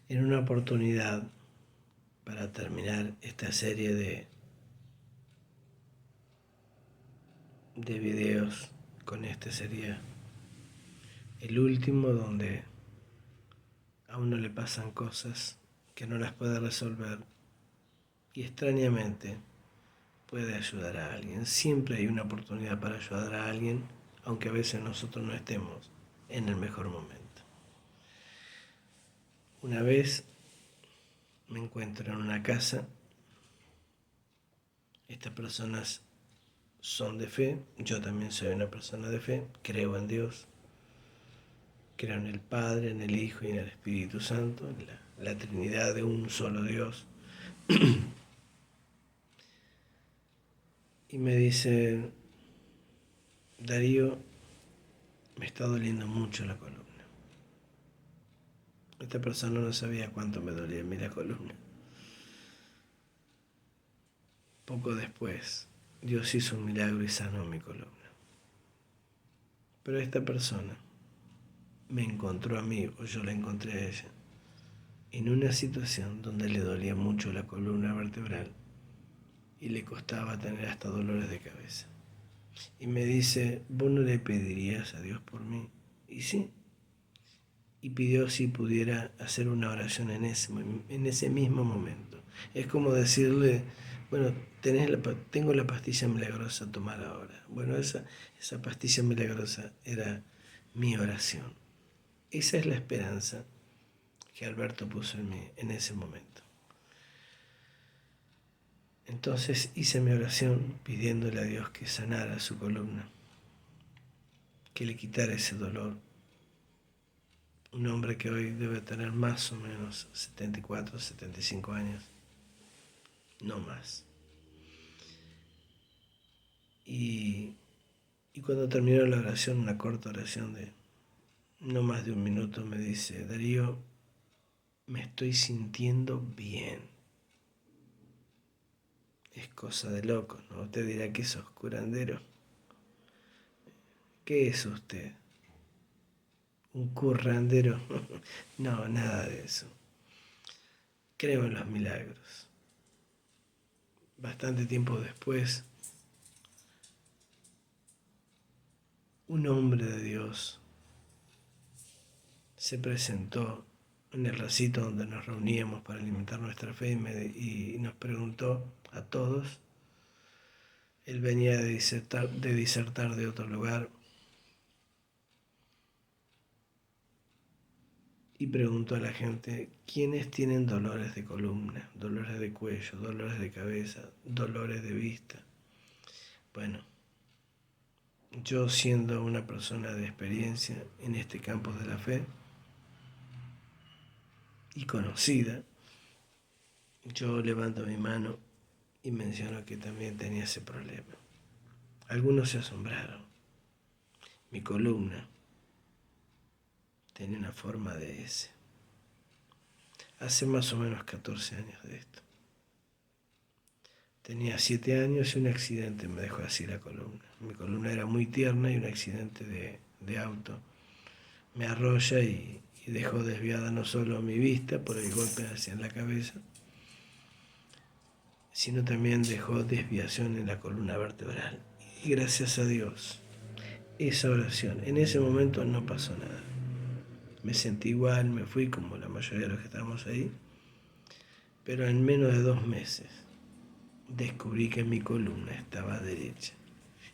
En una oportunidad, para terminar esta serie de videos, con este sería el último donde a uno le pasan cosas que no las puede resolver y extrañamente puede ayudar a alguien. Siempre hay una oportunidad para ayudar a alguien, aunque a veces nosotros no estemos en el mejor momento. Una vez me encuentro en una casa, estas personas son de fe, yo también soy una persona de fe, creo en Dios, creo en el Padre, en el Hijo y en el Espíritu Santo, en la Trinidad de un solo Dios. Y me dice, Darío, me está doliendo mucho la columna. Esta persona no sabía cuánto me dolía a mí la columna. Poco después, Dios hizo un milagro y sanó mi columna. Pero esta persona me encontró a mí, o yo la encontré a ella, en una situación donde le dolía mucho la columna vertebral y le costaba tener hasta dolores de cabeza. Y me dice, ¿vos no le pedirías a Dios por mí? Y sí. Y pidió si pudiera hacer una oración en ese mismo momento. Es como decirle, bueno, tengo la pastilla milagrosa a tomar ahora. Bueno, esa pastilla milagrosa era mi oración. Esa es la esperanza que Alberto puso en mí en ese momento. Entonces hice mi oración pidiéndole a Dios que sanara su columna, que le quitara ese dolor. Un hombre que hoy debe tener más o menos 74, 75 años, no más. Y cuando terminó la oración, una corta oración de no más de un minuto, me dice, Darío, me estoy sintiendo bien. Es cosa de loco, ¿no? Usted dirá que sos curandero. ¿Qué es usted? ¿Un currandero? No, nada de eso. Creo en los milagros. Bastante tiempo después, un hombre de Dios se presentó en el recinto donde nos reuníamos para alimentar nuestra fe y nos preguntó a todos. Él venía de disertar de otro lugar y preguntó a la gente, ¿quiénes tienen dolores de columna, dolores de cuello, dolores de cabeza, dolores de vista? Bueno, yo siendo una persona de experiencia en este campo de la fe y conocida, yo levanto mi mano y menciono que también tenía ese problema. Algunos se asombraron. Mi columna tenía una forma de S. Hace más o menos 14 años de esto. Tenía 7 años y un accidente me dejó así la columna. Mi columna era muy tierna y un accidente de auto me arrolla y dejó desviada no solo mi vista por el golpe hacia la cabeza, sino también dejó desviación en la columna vertebral. Y gracias a Dios, esa oración, en ese momento no pasó nada. Me sentí igual, me fui como la mayoría de los que estábamos ahí, pero en menos de 2 meses descubrí que mi columna estaba derecha.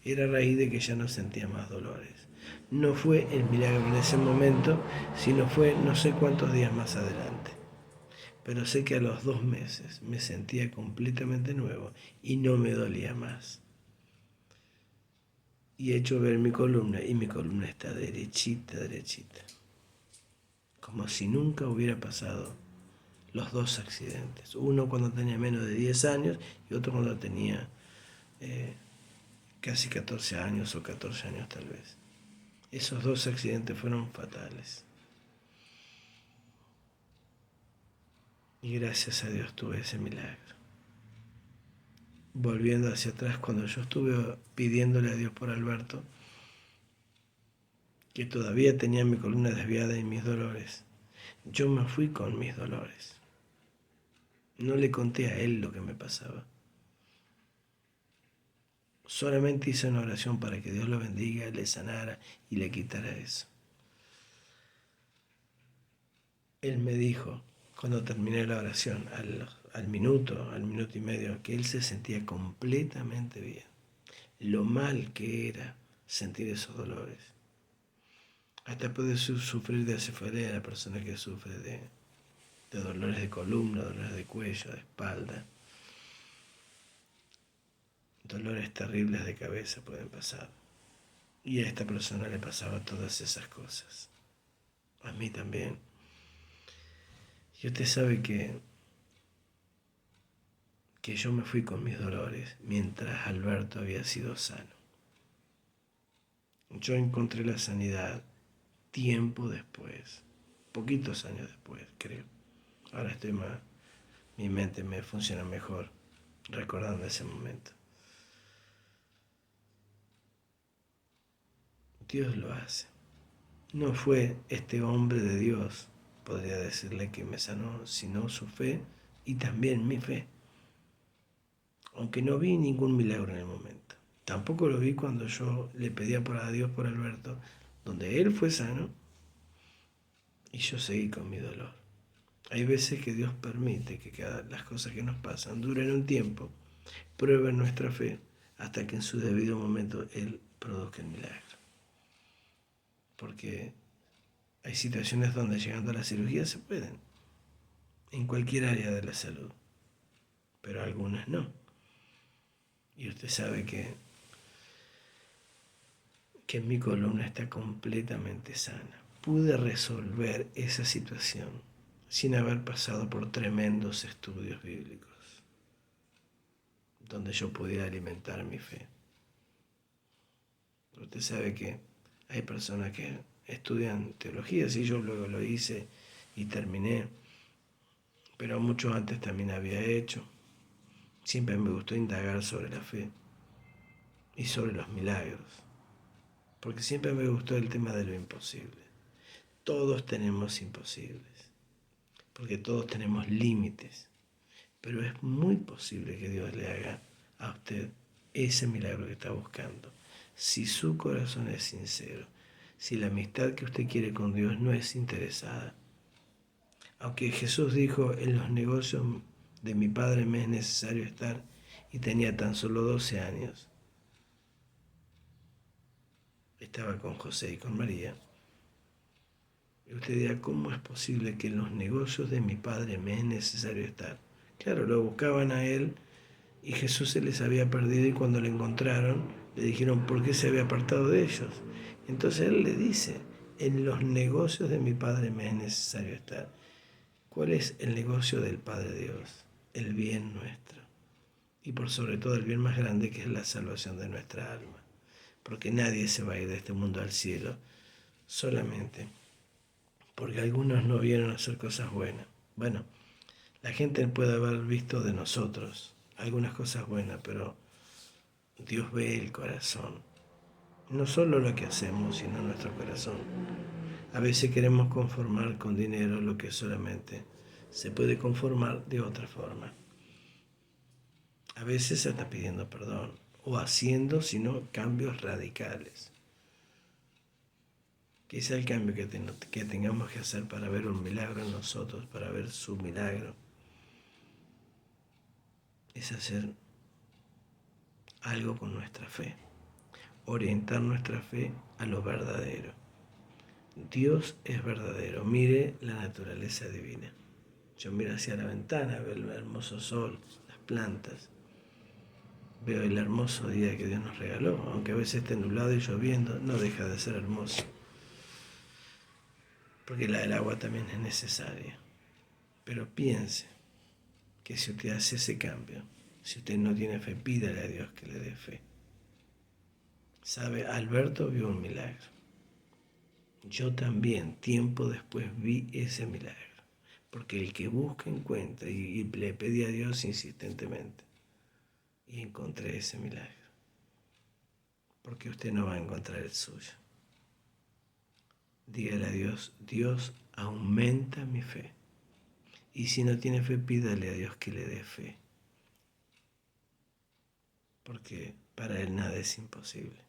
Era a raíz de que ya no sentía más dolores. No fue el milagro en ese momento, sino fue no sé cuántos días más adelante. Pero sé que a los 2 meses me sentía completamente nuevo y no me dolía más. Y he hecho ver mi columna y mi columna está derechita, derechita. Como si nunca hubiera pasado los 2 accidentes. Uno cuando tenía menos de 10 años y otro cuando tenía casi 14 años o 14 años tal vez. Esos 2 accidentes fueron fatales. Y gracias a Dios tuve ese milagro. Volviendo hacia atrás, cuando yo estuve pidiéndole a Dios por Alberto, que todavía tenía mi columna desviada y mis dolores, Yo me fui con mis dolores. No le conté a él lo que me pasaba. Solamente hice una oración para que Dios lo bendiga, le sanara y le quitara eso. Él me dijo, cuando terminé la oración, al minuto y medio, que él se sentía completamente bien. Lo mal que era sentir esos dolores. Hasta puede sufrir de cefalea la persona que sufre de dolores de columna, dolores de cuello, de espalda. Dolores terribles de cabeza pueden pasar. Y a esta persona le pasaba todas esas cosas. A mí también. Y usted sabe que yo me fui con mis dolores mientras Alberto había sido sano. Yo encontré la sanidad tiempo después, poquitos años después, creo. Ahora mi mente me funciona mejor recordando ese momento. Dios lo hace. No fue este hombre de Dios, podría decirle, que me sanó, sino su fe y también mi fe. Aunque no vi ningún milagro en el momento. Tampoco lo vi cuando yo le pedía a Dios por Alberto, donde él fue sano y yo seguí con mi dolor. Hay veces que Dios permite que las cosas que nos pasan duren un tiempo, prueben nuestra fe, hasta que en su debido momento Él produzca el milagro. Porque hay situaciones donde llegando a la cirugía se pueden, en cualquier área de la salud, pero algunas no. Y usted sabe que mi columna está completamente sana. Pude resolver esa situación sin haber pasado por tremendos estudios bíblicos, donde yo pudiera alimentar mi fe. Usted sabe que hay personas que estudian teología, sí, yo luego lo hice y terminé, pero mucho antes también había hecho. Siempre me gustó indagar sobre la fe y sobre los milagros, porque siempre me gustó el tema de lo imposible. Todos tenemos imposibles, porque todos tenemos límites, pero es muy posible que Dios le haga a usted ese milagro que está buscando. Si su corazón es sincero, si la amistad que usted quiere con Dios no es interesada. Aunque Jesús dijo, en los negocios de mi Padre me es necesario estar, y tenía tan solo 12 años. Estaba con José y con María. Y usted dirá, ¿cómo es posible que en los negocios de mi Padre me es necesario estar? Claro, lo buscaban a él y Jesús se les había perdido, y cuando lo encontraron le dijeron por qué se había apartado de ellos. Entonces él le dice, en los negocios de mi Padre me es necesario estar. ¿Cuál es el negocio del Padre Dios? El bien nuestro. Y por sobre todo el bien más grande, que es la salvación de nuestra alma. Porque nadie se va a ir de este mundo al cielo solamente porque algunos no vieron hacer cosas buenas. Bueno, la gente puede haber visto de nosotros algunas cosas buenas, pero Dios ve el corazón. No solo lo que hacemos, sino nuestro corazón. A veces queremos conformar con dinero lo que solamente se puede conformar de otra forma. A veces se está pidiendo perdón o haciendo, sino cambios radicales. Quizá el cambio que tengamos que hacer para ver un milagro en nosotros, para ver su milagro, es hacer algo con nuestra fe, orientar nuestra fe a lo verdadero. Dios es verdadero. Mire la naturaleza divina. Yo miro hacia la ventana, veo el hermoso sol, las plantas, veo el hermoso día que Dios nos regaló, aunque a veces esté nublado y lloviendo, no deja de ser hermoso, porque la del agua también es necesaria. Pero piense que si usted hace ese cambio, si usted no tiene fe, pídale a Dios que le dé fe. ¿Sabe? Alberto vio un milagro. Yo también, tiempo después, vi ese milagro. Porque el que busca, encuentra. Y le pedí a Dios insistentemente. Y encontré ese milagro. Porque usted no va a encontrar el suyo. Dígale a Dios, Dios, aumenta mi fe. Y si no tiene fe, pídale a Dios que le dé fe. Porque para Él nada es imposible.